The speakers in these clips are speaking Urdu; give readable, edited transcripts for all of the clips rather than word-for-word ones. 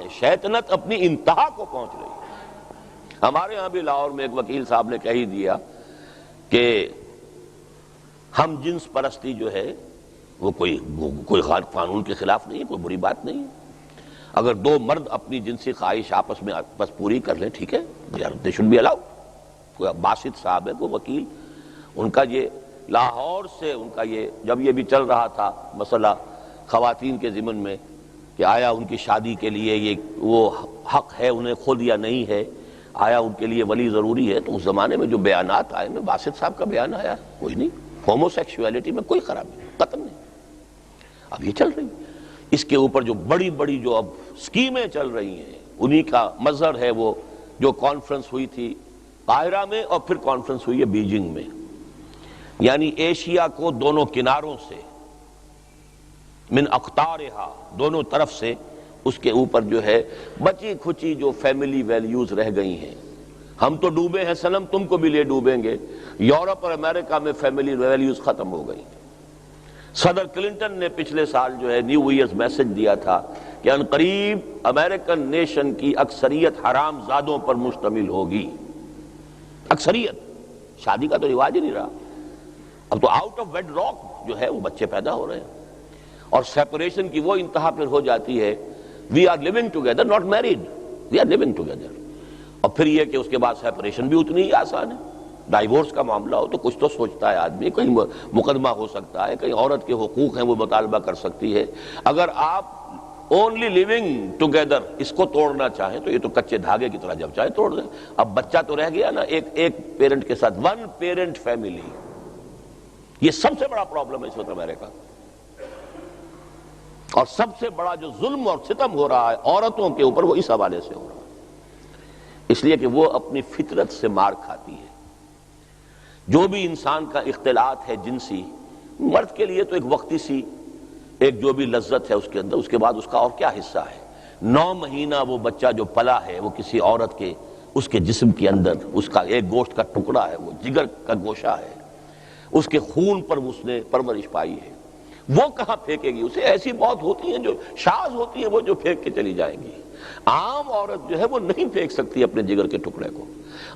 ہیں، شیطنت اپنی انتہا کو پہنچ رہی ہے۔ ہمارے ہاں بھی لاہور میں ایک وکیل صاحب نے کہہ دیا کہ ہم جنس پرستی جو ہے وہ کوئی قانون کے خلاف نہیں ہے، کوئی بری بات نہیں ہے۔ اگر دو مرد اپنی جنسی خواہش آپس میں بس پوری کر لیں، ٹھیک ہے، دے شوڈ بی الاؤڈ۔ کوئی باسط صاحب ہے، کوئی وکیل، ان کا یہ لاہور سے ان کا یہ جب یہ بھی چل رہا تھا مسئلہ خواتین کے ضمن میں کہ آیا ان کی شادی کے لیے یہ وہ حق ہے انہیں خود یا نہیں ہے، آیا ان کے لیے ولی ضروری ہے، تو اس زمانے میں جو بیانات آئے میں باسط صاحب کا بیان آیا کوئی نہیں، ہومو سیکشولیٹی میں کوئی خرابی نہیں، قتل نہیں۔ اب یہ چل رہی اس کے اوپر جو بڑی بڑی جو اب سکیمیں چل رہی ہیں، انہی کا مظہر ہے وہ جو کانفرنس ہوئی تھی قاہرہ میں اور پھر کانفرنس ہوئی ہے بیجنگ میں، یعنی ایشیا کو دونوں کناروں سے من اقطارہا، دونوں طرف سے اس کے اوپر جو ہے بچی کھچی جو فیملی ویلیوز رہ گئی ہیں۔ ہم تو ڈوبے ہیں صنم، تم کو بھی لے ڈوبیں گے۔ یورپ اور امریکہ میں فیملی ویلیوز ختم ہو گئی۔ صدر کلنٹن نے پچھلے سال جو ہے نیو ایئرز میسج دیا تھا کہ ان قریب امریکن نیشن کی اکثریت حرام زادوں پر مشتمل ہوگی۔ اکثریت، شادی کا تو رواج ہی نہیں رہا، اب تو آؤٹ آف ویڈ راک جو ہے وہ بچے پیدا ہو رہے ہیں، اور سیپریشن کی وہ انتہا پھر ہو جاتی ہے we are living together not married, we are living together, اور پھر یہ کہ اس کے بعد سیپریشن بھی اتنی ہی آسان ہے۔ ڈائیورس کا معاملہ ہو تو کچھ تو سوچتا ہے آدمی، کہیں مقدمہ ہو سکتا ہے، کہیں عورت کے حقوق ہیں وہ مطالبہ کر سکتی ہے۔ اگر آپ اونلی لیونگ ٹوگیدر اس کو توڑنا چاہیں تو یہ تو کچے دھاگے کی طرح جب چاہے توڑ دیں۔ اب بچہ تو رہ گیا نا ایک پیرنٹ کے ساتھ، ون پیرنٹ فیملی، یہ سب سے بڑا پرابلم ہے اس وقت امریکہ، اور سب سے بڑا جو ظلم اور ستم ہو رہا ہے عورتوں کے اوپر وہ اس حوالے سے ہو رہا ہے، اس لیے کہ وہ اپنی فطرت سے مار کھاتی ہے۔ جو بھی انسان کا اختلاط ہے جنسی، مرد کے لیے تو ایک وقتی سی ایک جو بھی لذت ہے اس کے اندر، اس کے بعد اس کا اور کیا حصہ ہے؟ 9 مہینہ وہ بچہ جو پلا ہے وہ کسی عورت کے اس کے جسم کے اندر اس کا ایک گوشت کا ٹکڑا ہے، وہ جگر کا گوشہ ہے، اس کے خون پر اس نے پرورش پائی ہے، وہ کہاں پھینکے گی اسے؟ ایسی بہت ہوتی ہیں جو شاذ ہوتی ہیں وہ جو پھینک کے چلی جائیں گی، عام عورت جو ہے وہ نہیں پھینک سکتی اپنے جگر کے ٹکڑے کو۔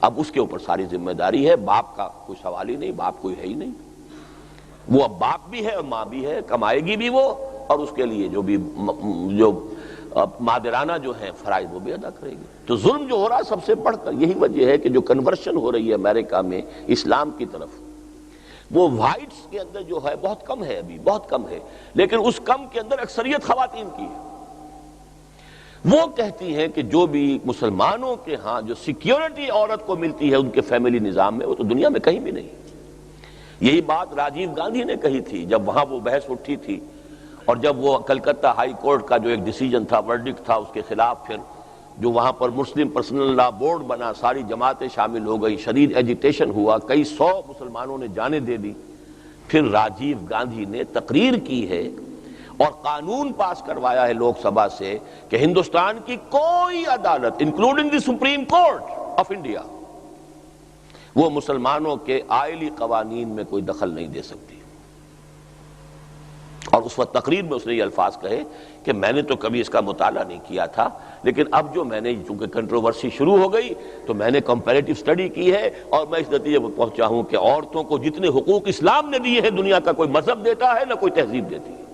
اب اس کے اوپر ساری ذمہ داری ہے، باپ کا کوئی سوال ہی نہیں، باپ کوئی ہے ہی نہیں، وہ اب باپ بھی ہے اور ماں بھی ہے، کمائے گی بھی وہ، اور اس کے لیے جو بھی جو مادرانہ جو ہیں فرائض وہ بھی ادا کرے گی۔ تو ظلم جو ہو رہا ہے سب سے بڑھ کر یہی وجہ ہے کہ جو کنورشن ہو رہی ہے امریکہ میں اسلام کی طرف، وہ وائٹس کے اندر جو ہے بہت کم ہے، ابھی بہت کم ہے، لیکن اس کم کے اندر اکثریت خواتین کی ہے۔ وہ کہتی ہیں کہ جو بھی مسلمانوں کے ہاں جو سیکیورٹی عورت کو ملتی ہے ان کے فیملی نظام میں، وہ تو دنیا میں کہیں بھی نہیں۔ یہی بات راجیو گاندھی نے کہی تھی جب وہاں وہ بحث اٹھی تھی، اور جب وہ کلکتہ ہائی کورٹ کا جو ایک ڈیسیجن تھا، ورڈکٹ تھا، اس کے خلاف پھر جو وہاں پر مسلم پرسنل لا بورڈ بنا، ساری جماعتیں شامل ہو گئی، شدید ایجیٹیشن ہوا، کئی 100 مسلمانوں نے جانیں دے دی، پھر راجیو گاندھی نے تقریر کی ہے اور قانون پاس کروایا ہے لوک سبھا سے کہ ہندوستان کی کوئی عدالت including the supreme court of India وہ مسلمانوں کے آئلی قوانین میں کوئی دخل نہیں دے سکتی۔ اور اس وقت تقریر میں اس نے یہ الفاظ کہے کہ میں نے تو کبھی اس کا مطالعہ نہیں کیا تھا، لیکن اب جو میں نے چونکہ کنٹروورسی شروع ہو گئی تو میں نے کمپیریٹیو سٹڈی کی ہے، اور میں اس نتیجے پر پہنچا ہوں کہ عورتوں کو جتنے حقوق اسلام نے دیے ہیں دنیا کا کوئی مذہب دیتا ہے نہ کوئی تہذیب دیتی ہے۔